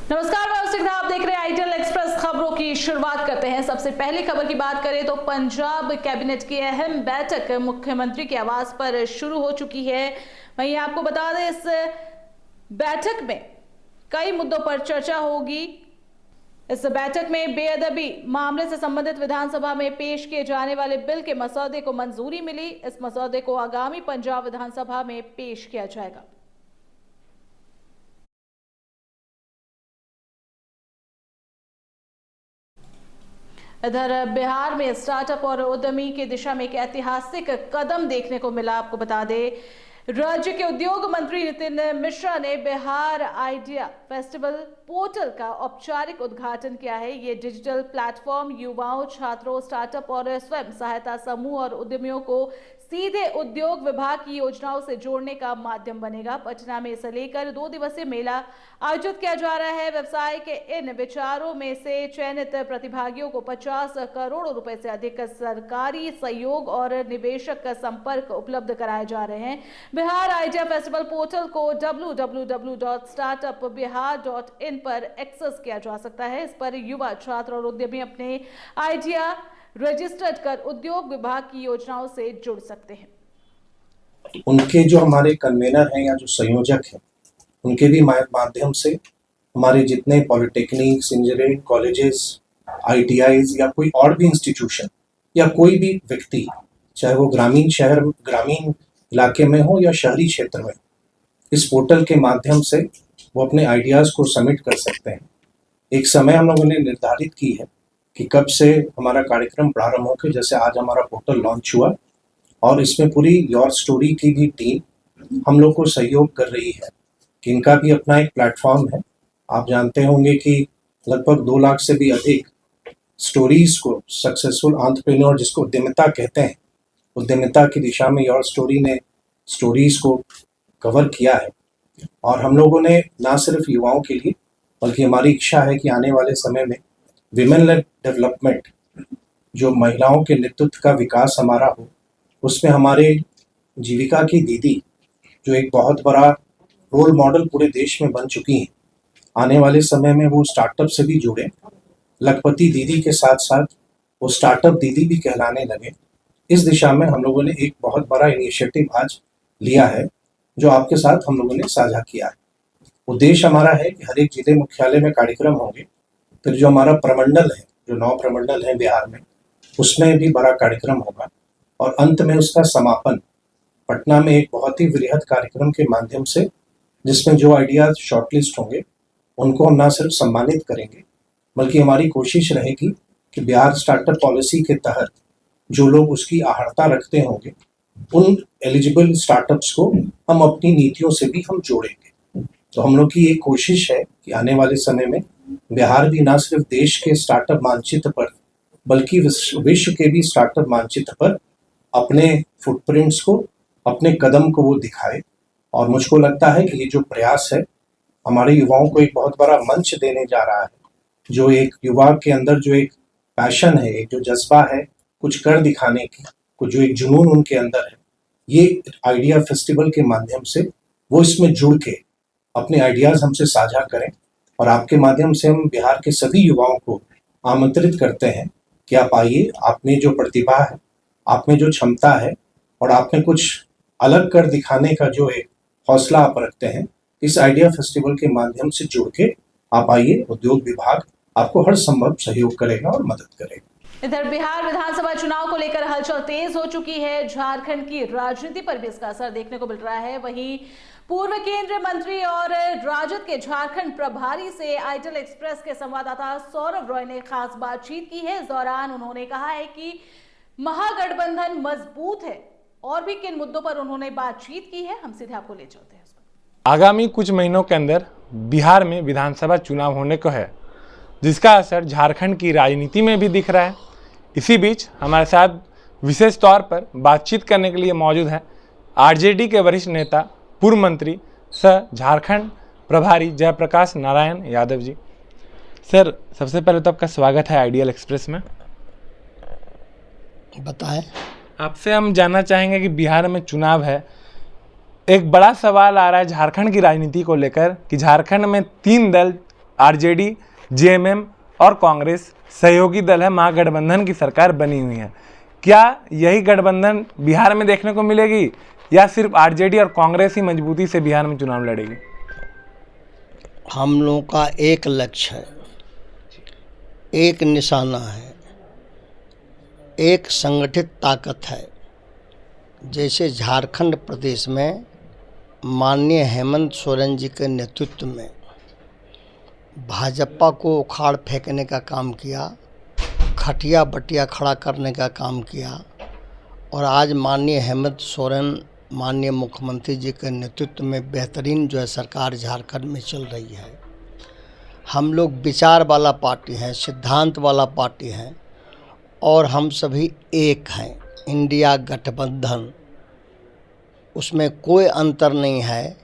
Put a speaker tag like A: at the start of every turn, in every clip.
A: नमस्कार, मैं उस्तिक, आप देख रहे हैं आईटीएल एक्सप्रेस। खबरों की शुरुआत करते हैं। सबसे पहली खबर की बात करें तो पंजाब कैबिनेट की अहम बैठक मुख्यमंत्री के आवास पर शुरू हो चुकी है। वहीं आपको बता दें, इस बैठक में कई मुद्दों पर चर्चा होगी। इस बैठक में बेअदबी मामले से संबंधित विधानसभा में पेश किए जाने वाले बिल के मसौदे को मंजूरी मिली। इस मसौदे को आगामी पंजाब विधानसभा में पेश किया जाएगा। इधर बिहार में स्टार्टअप और उद्यमी की दिशा में एक ऐतिहासिक कदम देखने को मिला। आपको बता दें, राज्य के उद्योग मंत्री नितिन मिश्रा ने बिहार आइडिया फेस्टिवल पोर्टल का औपचारिक उद्घाटन किया है। ये डिजिटल प्लेटफॉर्म युवाओं, छात्रों, स्टार्टअप और स्वयं सहायता समूह और उद्यमियों को सीधे उद्योग विभाग की योजनाओं से जोड़ने का माध्यम बनेगा। पटना में इसे लेकर 2 दिवसीय मेला आयोजित किया जा रहा है। व्यवसाय के इन विचारों में से चयनित प्रतिभागियों को 50 करोड़ रुपए से अधिक सरकारी सहयोग और निवेशक का संपर्क उपलब्ध कराए जा रहे हैं। बिहार आइडिया फेस्टिवल पोर्टल को www.startupbihar.in पर एक्सेस किया जा सकता है। इस पर युवा, छात्र और उद्यमी अपने आइडिया रजिस्टर्ड कर उद्योग विभाग की योजनाओं से जुड़ सकते हैं।
B: उनके जो हमारे कन्वेनर हैं या जो संयोजक हैं, उनके भी माध्यम से हमारे जितने पॉलिटेक्निक्स, इंजीनियरिंग कॉलेजेस, आईटीआईज या कोई और भी इंस्टीट्यूशन या कोई भी व्यक्ति, चाहे वो ग्रामीण इलाके में हो या शहरी क्षेत्र में, इस पोर्टल के माध्यम से वो अपने आइडियाज़ को सबमिट कर सकते हैं। एक समय हम लोगों ने निर्धारित की है कि कब से हमारा कार्यक्रम प्रारंभ होकर, जैसे आज हमारा पोर्टल लॉन्च हुआ और इसमें पूरी योर स्टोरी की भी टीम हम लोग को सहयोग कर रही है कि इनका भी अपना एक प्लेटफॉर्म है। आप जानते होंगे कि लगभग 2 लाख से भी अधिक स्टोरीज को सक्सेसफुल एंटरप्रेन्योर, जिसको उद्यमिता कहते हैं, उद्यमिता की दिशा में योर स्टोरी ने स्टोरीज को कवर किया है। और हम लोगों ने ना सिर्फ युवाओं के लिए, बल्कि हमारी इच्छा है कि आने वाले समय में विमेन लेड डेवलपमेंट, जो महिलाओं के नेतृत्व का विकास हमारा हो, उसमें हमारे जीविका की दीदी जो एक बहुत बड़ा रोल मॉडल पूरे देश में बन चुकी हैं, आने वाले समय में वो स्टार्टअप से भी जुड़े। लखपति दीदी के साथ साथ वो स्टार्टअप दीदी भी कहलाने लगे। इस दिशा में हम लोगों ने एक बहुत बड़ा इनिशिएटिव आज लिया है, जो आपके साथ हम लोगों ने साझा किया है। उद्देश्य हमारा है कि हर एक जिले मुख्यालय में कार्यक्रम होंगे, फिर जो हमारा प्रमंडल है, जो 9 प्रमंडल है बिहार में, उसमें भी बड़ा कार्यक्रम होगा और अंत में उसका समापन पटना में एक बहुत ही वृहद कार्यक्रम के माध्यम से, जिसमें जो आइडियाज शॉर्टलिस्ट होंगे उनको हम ना सिर्फ सम्मानित करेंगे, बल्कि हमारी कोशिश रहेगी कि बिहार स्टार्टअप पॉलिसी के तहत जो लोग उसकी आहर्ता रखते होंगे, उन एलिजिबल स्टार्टअप्स को हम अपनी नीतियों से भी हम जोड़ेंगे। तो हम लोग की एक कोशिश है कि आने वाले समय में बिहार भी ना सिर्फ देश के स्टार्टअप मानचित्र पर, बल्कि विश्व के भी स्टार्टअप मानचित्र पर अपने फुटप्रिंट्स को, अपने कदम को वो दिखाए। और मुझको लगता है कि ये जो प्रयास है हमारे युवाओं को एक बहुत बड़ा मंच देने जा रहा है। जो एक युवा के अंदर जो एक पैशन है, एक जो जज्बा है कुछ कर दिखाने की, कुछ जो एक जुनून उनके अंदर है, ये आइडिया फेस्टिवल के माध्यम से वो इसमें जुड़ के अपने आइडियाज़ हमसे साझा करें। और आपके माध्यम से हम बिहार के सभी युवाओं को आमंत्रित करते हैं कि आप आइए, आप में जो प्रतिभा है, आप में जो क्षमता है और आप में कुछ अलग कर दिखाने का जो एक हौसला आप रखते हैं, इस आइडिया फेस्टिवल के माध्यम से जुड़ के आप आइए। उद्योग विभाग आपको हर संभव सहयोग करेगा और मदद करेगा।
A: इधर बिहार विधानसभा चुनाव को लेकर हलचल तेज हो चुकी है। झारखंड की राजनीति पर भी इसका असर देखने को मिल रहा है। वहीं पूर्व केंद्रीय मंत्री और राजद के झारखंड प्रभारी से आईटीएल एक्सप्रेस के संवाददाता सौरभ रॉय ने खास बातचीत की है। इस दौरान उन्होंने कहा है कि महागठबंधन मजबूत है और भी किन मुद्दों पर उन्होंने बातचीत की है, हम सीधे आपको ले चलते हैं।
C: आगामी कुछ महीनों के अंदर बिहार में विधानसभा चुनाव होने को है, जिसका असर झारखंड की राजनीति में भी दिख रहा है। इसी बीच हमारे साथ विशेष तौर पर बातचीत करने के लिए मौजूद हैं आरजेडी के वरिष्ठ नेता, पूर्व मंत्री सह झारखंड प्रभारी जयप्रकाश नारायण यादव जी। सर, सबसे पहले तो आपका स्वागत है आइडियल एक्सप्रेस में।
D: बताएं।
C: आपसे हम जानना चाहेंगे कि बिहार में चुनाव है, एक बड़ा सवाल आ रहा है झारखंड की राजनीति को लेकर कि झारखंड में 3 दल आरजेडी, जेएमएम और कांग्रेस सहयोगी दल है, महागठबंधन की सरकार बनी हुई है। क्या यही गठबंधन बिहार में देखने को मिलेगी या सिर्फ आरजेडी और कांग्रेस ही मजबूती से बिहार में चुनाव लड़ेगी?
D: हम लोगों का एक लक्ष्य है, एक निशाना है, एक संगठित ताकत है। जैसे झारखंड प्रदेश में माननीय हेमंत सोरेन जी के नेतृत्व में भाजपा को उखाड़ फेंकने का काम किया, खटिया बटिया खड़ा करने का काम किया, और आज माननीय हेमंत सोरेन माननीय मुख्यमंत्री जी के नेतृत्व में बेहतरीन जो है सरकार झारखंड में चल रही है। हम लोग विचार वाला पार्टी हैं, सिद्धांत वाला पार्टी हैं, और हम सभी एक हैं। इंडिया गठबंधन, उसमें कोई अंतर नहीं है,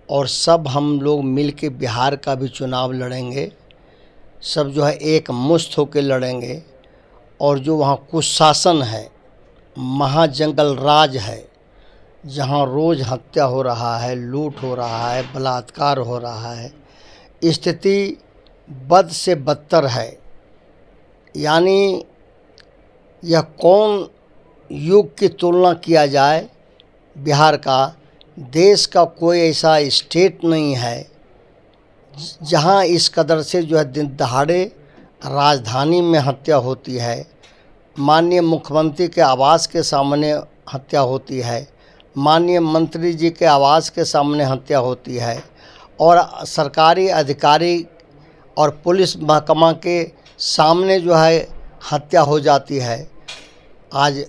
D: और सब हम लोग मिल के बिहार का भी चुनाव लड़ेंगे। सब जो है एक मुश्त होकर लड़ेंगे, और जो वहाँ कुशासन है, महाजंगल राज है, जहाँ रोज़ हत्या हो रहा है, लूट हो रहा है, बलात्कार हो रहा है, स्थिति बद से बदतर है। यानी यह कौन युग की तुलना किया जाए, बिहार का, देश का कोई ऐसा स्टेट नहीं है जहाँ इस कदर से जो है दिन दहाड़े राजधानी में हत्या होती है, माननीय मुख्यमंत्री के आवास के सामने हत्या होती है, माननीय मंत्री जी के आवास के सामने हत्या होती है, और सरकारी अधिकारी और पुलिस महकमा के सामने जो है हत्या हो जाती है। आज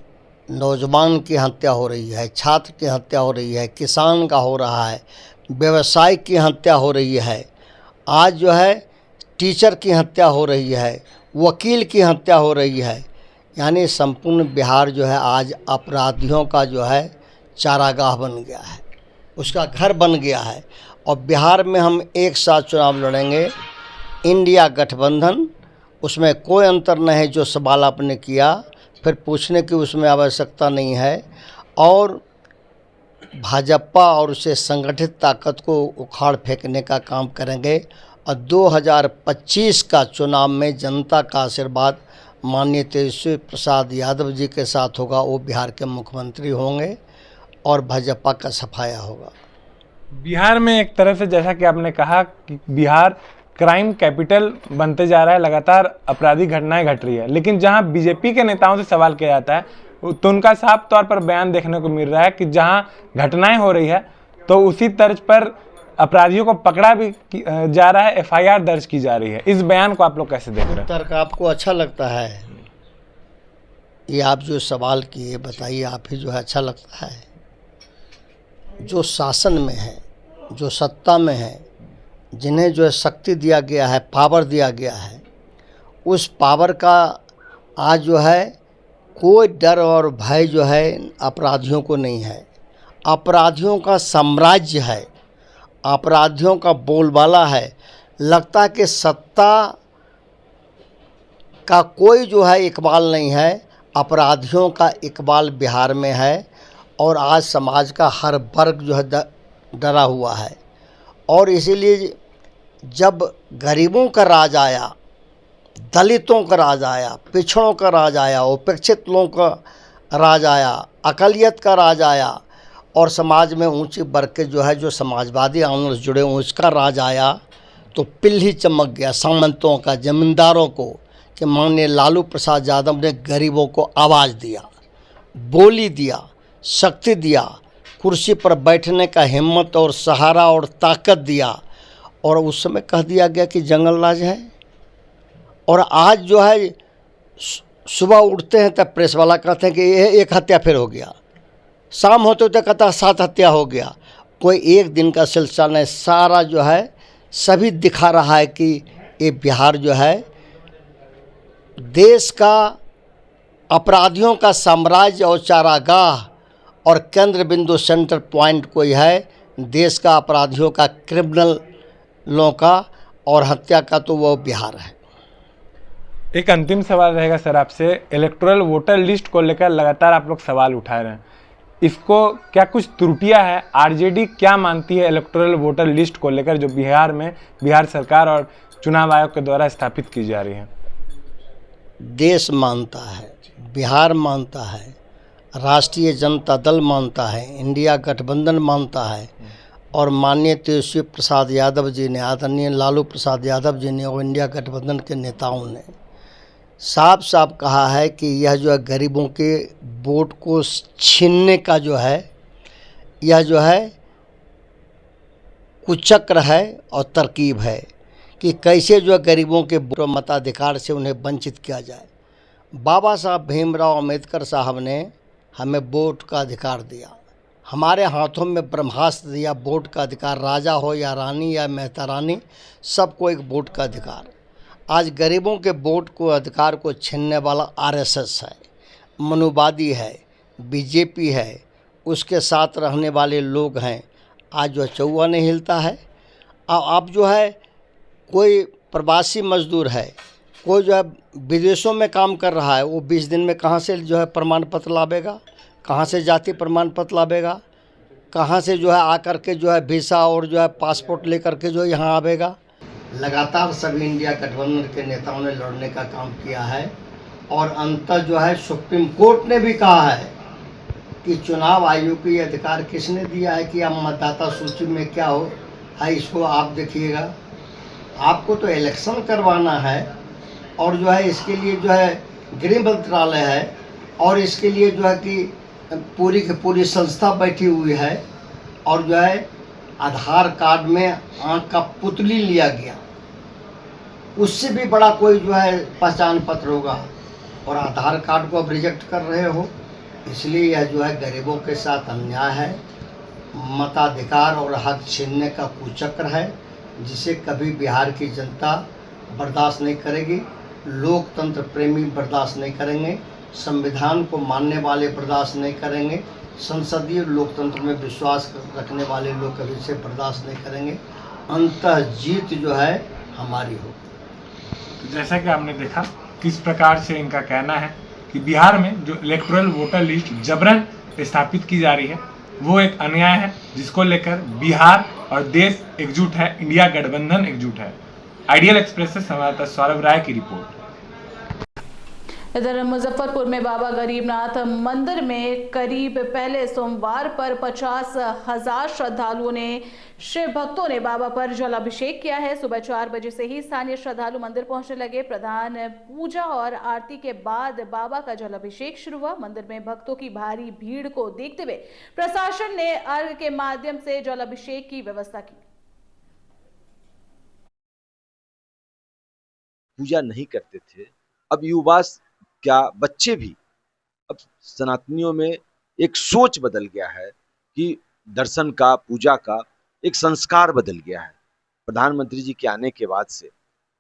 D: नौजवान की हत्या हो रही है, छात्र की हत्या हो रही है, किसान का हो रहा है, व्यवसायी की हत्या हो रही है, आज जो है टीचर की हत्या हो रही है, वकील की हत्या हो रही है। यानी संपूर्ण बिहार जो है आज अपराधियों का जो है चारागाह बन गया है, उसका घर बन गया है। और बिहार में हम एक साथ चुनाव लड़ेंगे, इंडिया गठबंधन, उसमें कोई अंतर नहीं है। जो सवाल आपने किया फिर पूछने की उसमें आवश्यकता नहीं है, और भाजपा और उसे संगठित ताकत को उखाड़ फेंकने का काम करेंगे। और 2025 का चुनाव में जनता का आशीर्वाद माननीय तेजस्वी प्रसाद यादव जी के साथ होगा। वो बिहार के मुख्यमंत्री होंगे और भाजपा का सफाया होगा।
C: बिहार में एक तरह से जैसा कि आपने कहा कि बिहार क्राइम कैपिटल बनते जा रहा है, लगातार आपराधिक घटनाएं घट रही है, लेकिन जहां बीजेपी के नेताओं से सवाल किया जाता है तो उनका साफ तौर पर बयान देखने को मिल रहा है कि जहां घटनाएं हो रही है तो उसी तर्ज पर अपराधियों को पकड़ा भी जा रहा है, एफआईआर दर्ज की जा रही है। इस बयान को आप लोग कैसे देख रहे हैं?
D: तर्क आपको अच्छा लगता है? ये आप जो सवाल किए बताइए, आप ही जो है अच्छा लगता है? जो शासन में है, जो सत्ता में है, जिन्हें जो है शक्ति दिया गया है, पावर दिया गया है, उस पावर का आज जो है कोई डर और भय जो है अपराधियों को नहीं है। अपराधियों का साम्राज्य है, अपराधियों का बोलबाला है। लगता है कि सत्ता का कोई जो है इकबाल नहीं है, अपराधियों का इकबाल बिहार में है। और आज समाज का हर वर्ग जो है डरा हुआ है। और इसीलिए जब गरीबों का राज आया, दलितों का राज आया, पिछड़ों का राज आया, उपेक्षित लोगों का राज आया, अकलियत का राज आया, और समाज में ऊंची वर्ग के जो है जो समाजवादी आंदोलन से जुड़े उसका राज आया, तो पिल्ली चमक गया सामंतों का, जमींदारों को, कि माननीय लालू प्रसाद यादव ने गरीबों को आवाज़ दिया, बोली दिया, शक्ति दिया, कुर्सी पर बैठने का हिम्मत और सहारा और ताकत दिया। और उस समय कह दिया गया कि जंगल राज है। और आज जो है सुबह उठते हैं तब प्रेस वाला कहते हैं कि ये एक हत्या फिर हो गया, शाम होते होते कहता 7 हत्या हो गया। कोई एक दिन का सिलसिला नहीं, सारा जो है सभी दिखा रहा है कि ये बिहार जो है देश का अपराधियों का साम्राज्य और चारागाह और केंद्र बिंदु सेंटर पॉइंट कोई है देश का अपराधियों का, क्रिमिनलों का और हत्या का, तो वो बिहार है।
C: एक अंतिम सवाल रहेगा सर आपसे, इलेक्टोरल वोटर लिस्ट को लेकर लगातार आप लोग सवाल उठा रहे हैं। इसको क्या कुछ त्रुटियां है? आरजेडी क्या मानती है इलेक्टोरल वोटर लिस्ट को लेकर जो बिहार में बिहार सरकार और चुनाव आयोग के द्वारा स्थापित की जा रही है?
D: देश मानता है, बिहार मानता है, राष्ट्रीय जनता दल मानता है, इंडिया गठबंधन मानता है और माननीय तेजस्वी प्रसाद यादव जी ने, आदरणीय लालू प्रसाद यादव जी ने और इंडिया गठबंधन के नेताओं ने साफ साफ कहा है कि यह जो है गरीबों के वोट को छीनने का जो है, यह जो है कुचक्र है और तरकीब है कि कैसे जो है गरीबों के मताधिकार से उन्हें वंचित किया जाए। बाबा साहब भीमराव अम्बेडकर साहब ने हमें वोट का अधिकार दिया, हमारे हाथों में ब्रह्मास्त्र दिया वोट का अधिकार, राजा हो या रानी या मेहता रानी, सबको एक वोट का अधिकार। आज गरीबों के वोट को अधिकार को छीनने वाला आरएसएस है, मनुवादी है, बीजेपी है, उसके साथ रहने वाले लोग हैं। आज जो चौवा नहीं हिलता है। अब जो है कोई प्रवासी मजदूर है, कोई जो है विदेशों में काम कर रहा है, वो 20 दिन में कहाँ से जो है प्रमाण पत्र लावेगा, कहाँ से जाति प्रमाण पत्र लावेगा, कहाँ से जो है आकर के जो है वीसा और जो है पासपोर्ट लेकर के जो यहाँ आवेगा। लगातार सभी इंडिया गठबंधन के नेताओं ने लड़ने का काम किया है और अंततः जो है सुप्रीम कोर्ट ने भी कहा है कि चुनाव आयोग को ये अधिकार किसने दिया है कि आप मतदाता सूची में क्या हो है, इसको आप देखिएगा। आपको तो इलेक्शन करवाना है और जो है इसके लिए जो है गृह मंत्रालय है और इसके लिए जो है कि पूरी की पूरी संस्था बैठी हुई है और जो है आधार कार्ड में आँख का पुतली लिया गया, उससे भी बड़ा कोई जो है पहचान पत्र होगा और आधार कार्ड को अब रिजेक्ट कर रहे हो। इसलिए यह जो है गरीबों के साथ अन्याय है, मताधिकार और हक छीनने का कुचक्र है, जिसे कभी बिहार की जनता बर्दाश्त नहीं करेगी, लोकतंत्र प्रेमी बर्दाश्त नहीं करेंगे, संविधान को मानने वाले बर्दाश्त नहीं करेंगे, संसदीय लोकतंत्र में विश्वास रखने वाले लोग कभी से बर्दाश्त नहीं करेंगे। अंततः जीत जो है हमारी होगी।
C: जैसा कि आपने देखा किस प्रकार से इनका कहना है कि बिहार में जो इलेक्टोरल वोटर लिस्ट जबरन स्थापित की जा रही है वो एक अन्याय है, जिसको लेकर बिहार और देश एकजुट है, इंडिया गठबंधन एकजुट है। आइडियल एक्सप्रेस से संवाददाता सौरभ राय की रिपोर्ट।
A: इधर मुजफ्फरपुर में बाबा गरीबनाथ मंदिर में करीब पहले सोमवार पर 50,000 श्रद्धालुओं ने शिव भक्तों ने बाबा पर जलाभिषेक किया है। सुबह 4 बजे से ही स्थानीय श्रद्धालु मंदिर पहुंचने लगे। प्रधान पूजा और आरती के बाद बाबा का जलाभिषेक शुरू हुआ। मंदिर में भक्तों की भारी भीड़ को देखते हुए प्रशासन ने अर्घ के माध्यम से जलाभिषेक की व्यवस्था की।
E: पूजा नहीं करते थे, अब युवा क्या बच्चे भी, अब सनातनियों में एक सोच बदल गया है कि दर्शन का, पूजा का एक संस्कार बदल गया है। प्रधानमंत्री जी के आने के बाद से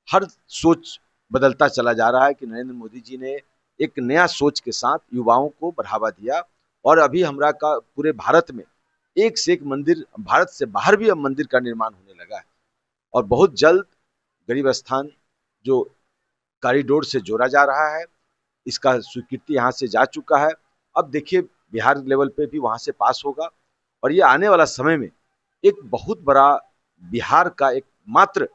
E: हर सोच बदलता चला जा रहा है कि नरेंद्र मोदी जी ने एक नया सोच के साथ युवाओं को बढ़ावा दिया और अभी हमरा का पूरे भारत में एक से एक मंदिर, भारत से बाहर भी अब मंदिर का निर्माण होने लगा है और बहुत जल्द गरीब स्थान जो कॉरिडोर से जोड़ा जा रहा है, इसका स्वीकृति यहाँ से जा चुका है। अब देखिए बिहार लेवल पे भी वहाँ से पास होगा और ये आने वाला समय में एक बहुत बड़ा बिहार का एक मात्र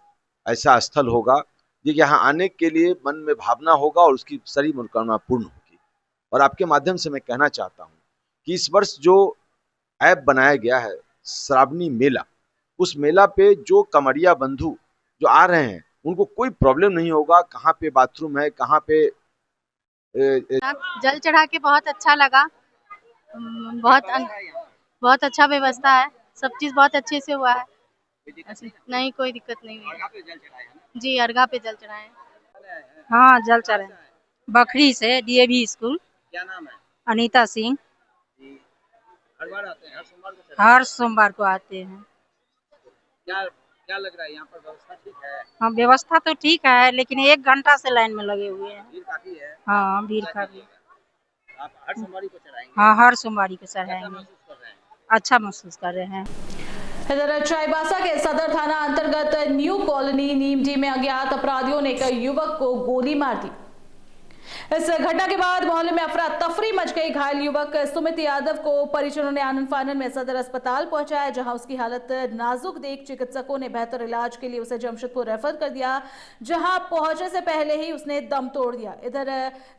E: ऐसा स्थल होगा जो यहाँ आने के लिए मन में भावना होगा और उसकी सारी मनोकामना पूर्ण होगी। और आपके माध्यम से मैं कहना चाहता हूँ कि इस वर्ष जो ऐप बनाया गया है श्रावणी मेला, उस मेला पे जो कमरिया बंधु जो आ रहे हैं उनको कोई प्रॉब्लम नहीं होगा। कहाँ पे बाथरूम है, कहाँ पे
F: जल चढ़ा के बहुत अच्छा लगा, बहुत अच्छा व्यवस्था है, सब चीज बहुत अच्छे से हुआ है, नहीं कोई दिक्कत नहीं हुई। जी अर्घा पे जल चढ़ाए।
G: हाँ जल चढ़ाए, बखरी से डीएवी स्कूल।
H: क्या नाम है?
G: अनीता सिंह।
H: हर बार आते हैं,
G: हर सोमवार को आते हैं।
H: क्या लग रहा है यहाँ पर व्यवस्था ठीक है?
G: हाँ व्यवस्था तो ठीक है, लेकिन 1 घंटा से लाइन में लगे हुए हैं।
H: भीड़ काफी है।
G: हाँ भीड़ काफी।
H: आप हर सोमवारी को चढ़ाएंगे?
G: हाँ हर सोमवारी को चढ़ाएंगे।
H: महसूस कर रहे हैं?
G: अच्छा महसूस कर रहे हैं।
A: इधर चाईबासा के सदर थाना अंतर्गत न्यू कॉलोनी नीमडी में अज्ञात अपराधियों ने एक युवक को गोली मार दी। इस घटना के बाद मोहल्ले में अफरा तफरी मच गई। घायल युवक सुमित यादव को परिजनों ने आनन फानन में सदर अस्पताल पहुंचाया, जहां उसकी हालत नाजुक देख चिकित्सकों ने बेहतर इलाज के लिए उसे जमशेदपुर रेफर कर दिया, जहां पहुंचने से पहले ही उसने दम तोड़ दिया। इधर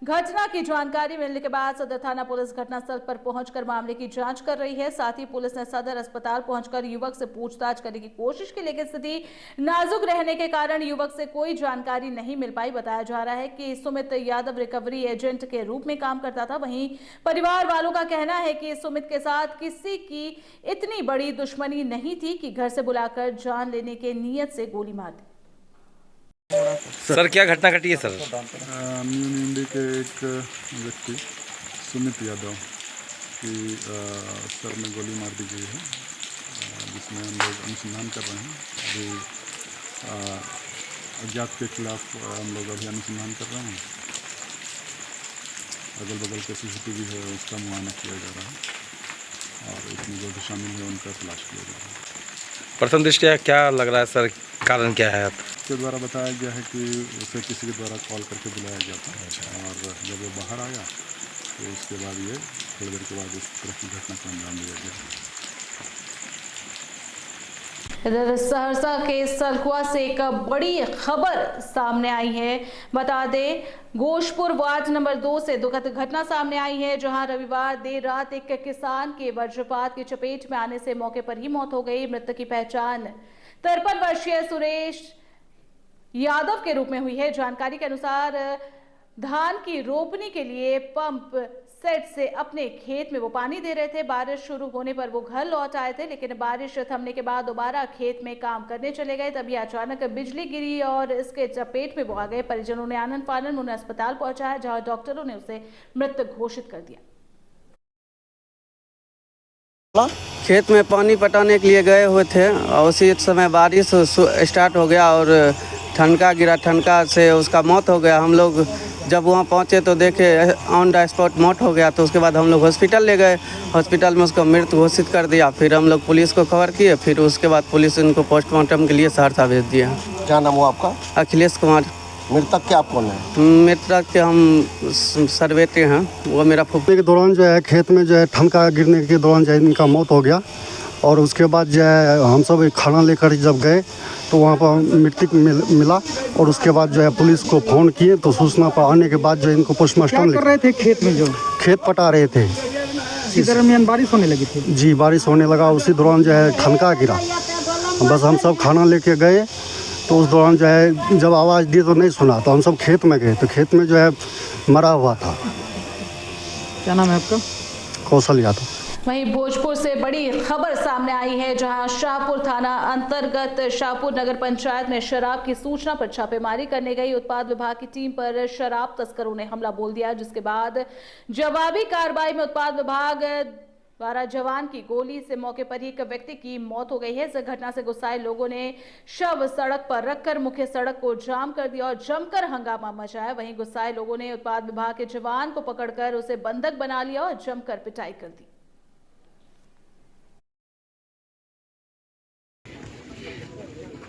A: घटना की जानकारी मिलने के बाद सदर थाना पुलिस घटनास्थल पर पहुंचकर मामले की जांच कर रही है। साथ ही पुलिस ने सदर अस्पताल पहुंचकर युवक से पूछताछ करने की कोशिश की, लेकिन स्थिति नाजुक रहने के कारण युवक से कोई जानकारी नहीं मिल पाई। बताया जा रहा है कि सुमित यादव रिकवरी एजेंट के रूप में काम करता था। वहीं परिवार वालों का कहना है कि सुमित के साथ किसी की इतनी बड़ी दुश्मनी नहीं थी कि घर से बुलाकर जान लेने के नियत से गोली मार दी।
I: सर क्या घटना घटी है सर?
J: म्यूनिंडी के एक व्यक्ति सुमित यादव की सर में गोली मार दी गई है, जिसमें हम लोग अनुसंधान कर रहे हैं। अभी अज्ञात के खिलाफ हम लोग अभी अनुसंधान कर रहे हैं। अगल बगल के CCTV है उसका मुआयना किया जा रहा है और इसमें जो भी शामिल है उनका तलाश किया जा रहा है।
I: प्रथम दृष्टया क्या लग रहा है सर, कारण क्या है?
J: उसके द्वारा बताया गया है कि उसे किसी के द्वारा कॉल करके बुलाया गया था और जब वो बाहर आया तो उसके बाद ये थोड़ी देर के बाद इस तरह की घटना को अंजाम दिया गया।
A: इधर सहरसा के सलखुआ से एक बड़ी खबर सामने आई है। बता दें, गोशपुर वार्ड नंबर 2 से दुखद घटना सामने आई है, जहां रविवार देर रात एक किसान के वज्रपात की चपेट में आने से मौके पर ही मौत हो गई। मृतक की पहचान 53 वर्षीय सुरेश यादव के रूप में हुई है। जानकारी के अनुसार धान की रोपनी के लिए पंप सेट से अपने खेत में वो पानी दे रहे थे। बारिश शुरू होने पर वो घर लौट आए थे, लेकिन बारिश थमने के बाद दोबारा खेत में काम करने चले गए। तभी अचानक बिजली गिरी और इसके चपेट में वो आ गए। परिजनों ने आनन फानन उन्हें अस्पताल पहुंचाया, जहां डॉक्टरों ने उसे मृत घोषित कर दिया।
K: खेत में पानी पटाने के लिए गए हुए थे और उसी समय बारिश स्टार्ट हो गया और ठनका गिरा। ठनका से उसका मौत हो गया। हम लोग जब वहाँ पहुँचे तो देखे ऑन द स्पॉट मौत हो गया। तो उसके बाद हम लोग हॉस्पिटल ले गए, हॉस्पिटल में उसको मृत घोषित कर दिया। फिर हम लोग पुलिस को खबर किए, फिर उसके बाद पुलिस इनको पोस्टमार्टम के लिए सहरसा भेज दिया।
D: क्या नाम हुआ आपका?
K: अखिलेश कुमार।
D: मृतक के आप कौन है?
K: मृतक के हम सर्वेटे हैं, वो मेरा फूफे
L: के दौरान जो है खेत में जो है ठनका गिरने के दौरान जो है इनका मौत हो गया। और उसके बाद जो है हम सब खाना लेकर जब गए तो वहाँ पर मृतक मिला और उसके बाद जो है पुलिस को फ़ोन किए तो सूचना पर आने के बाद जो है इनको पोस्टमार्टम
M: कर रहे थे खेत में, जो
L: खेत पटा रहे थे।
M: इसी दरमियान बारिश होने लगी थी।
L: जी, बारिश होने लगा, उसी दौरान जो है ठनका गिरा। बस हम सब खाना लेके गए तो उस दौरान जो है जब आवाज़ दी तो नहीं सुना, तो हम सब खेत में गए तो खेत में जो है मरा हुआ था।
M: क्या नाम है आपका?
L: कौशल यादव।
A: वहीं भोजपुर से बड़ी खबर सामने आई है, जहां शाहपुर थाना अंतर्गत शाहपुर नगर पंचायत में शराब की सूचना पर छापेमारी करने गई उत्पाद विभाग की टीम पर शराब तस्करों ने हमला बोल दिया, जिसके बाद जवाबी कार्रवाई में उत्पाद विभाग द्वारा जवान की गोली से मौके पर ही एक व्यक्ति की मौत हो गई है। इस घटना से गुस्साए लोगों ने शव सड़क पर रखकर मुख्य सड़क को जाम कर दिया और जमकर हंगामा मचाया। वहीं गुस्साए लोगों ने उत्पाद विभाग के जवान को पकड़कर उसे बंधक बना लिया और जमकर पिटाई कर दी।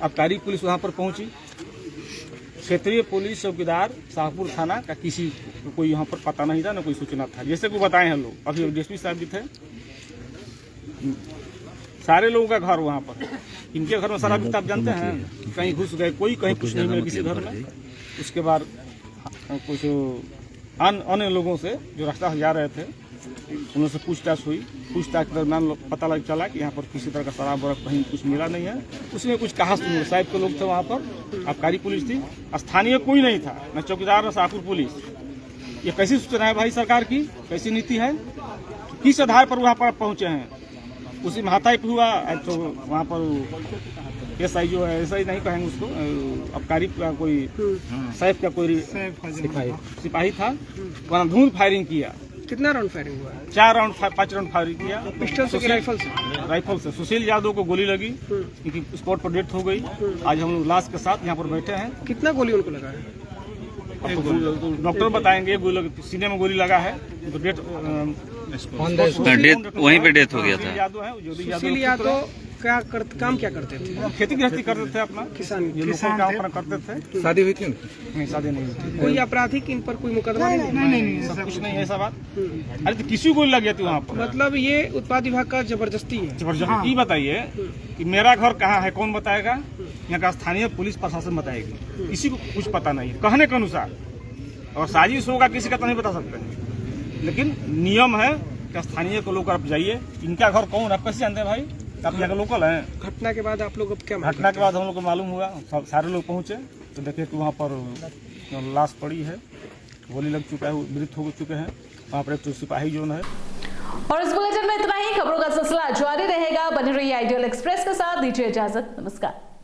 H: आबकारी पुलिस वहां पर पहुंची। क्षेत्रीय पुलिस चौकीदार शाहपुर थाना का किसी को कोई यहाँ पर पता नहीं था, ना कोई सूचना था। जैसे को बताए हैं लोग, अभी डीएसपी साहब भी थे, सारे लोगों का घर वहाँ पर। इनके घर में सारा भी आप जानते हैं, कहीं घुस गए, कोई कहीं कुछ नहीं मिला किसी घर में। उसके बाद कुछ अन्य लोगों से जो रास्ता जा रहे थे उनसे पूछताछ हुई। पूछताछ के दरमियान पता लग चला कि यहाँ पर किसी तरह का शराब वराब कहीं कुछ मिला नहीं है। उसमें कुछ कहा साहिब के लोग थे वहाँ पर, आबकारी पुलिस थी, स्थानीय कोई नहीं था, न चौकीदार न शाहपुर पुलिस। ये कैसी सूचना है भाई सरकार की, कैसी नीति है, किस आधार पर वहाँ पर पहुँचे हैं? उसी में हाथाई हुआ तो वहाँ पर एसआई जो है, एसआई नहीं कहेंगे उसको, आबकारी का कोई साहिब का कोई सिपाही था, वहाँ धूम फायरिंग किया।
M: कितना राउंड फायरिंग हुआ?
H: 4 राउंड 5 राउंड फायरिंग किया।
M: पिस्टल से कि राइफल से?
H: राइफल से। सुशील यादव को गोली लगी, क्योंकि स्पॉट पर डेथ हो गई। आज हम लोग लाश के साथ यहाँ पर बैठे हैं।
M: कितना गोली उनको लगा है?
H: डॉक्टर बताएंगे। सीने में गोली लगा है तो डेथ
I: वहीं पे डेथ हो गया था।
H: यादव है,
M: सुशील यादव काम क्या करते थे?
H: खेती गृहस्थी करते थे अपना,
M: किसान
H: ये लोकल काम अपना करते थे।
I: शादी हुई थी
H: नहीं, शादी नहीं हुई थी।
M: कोई आपराधिक इन पर कोई मुकदमा
H: नहीं, सब कुछ नहीं है ऐसा बात। अरे तो किसी को लग गया थी वहाँ पर,
M: मतलब ये उत्पाद विभाग का जबरदस्ती है।
H: जबरदस्ती। ये बताइए कि मेरा घर कहाँ है, कौन बताएगा? यहाँ का स्थानीय पुलिस प्रशासन बताएगी, किसी को कुछ पता नहीं है कहने के अनुसार। और साजिश होगा किसी का तो नहीं बता सकते हैं, लेकिन नियम है कि स्थानीय को लोग आप जाइए, इनका घर कौन, आप कैसे जानते हैं भाई? आप यहाँ के लोकल हैं।
M: घटना के बाद आप लोग अब क्या
H: घटना के बाद हम लोग को मालूम हुआ, सारे लोग पहुँचे तो देखे कि वहाँ पर लाश पड़ी है, गोली लग चुका है, मृत हो चुके हैं। वहाँ पर एक तो सिपाही जोन है।
A: और इस बुलेटिन में इतना ही। खबरों का सिलसिला जारी रहेगा। बने रहिए आइडियल एक्सप्रेस के साथ। दीजिए इजाजत। नमस्कार।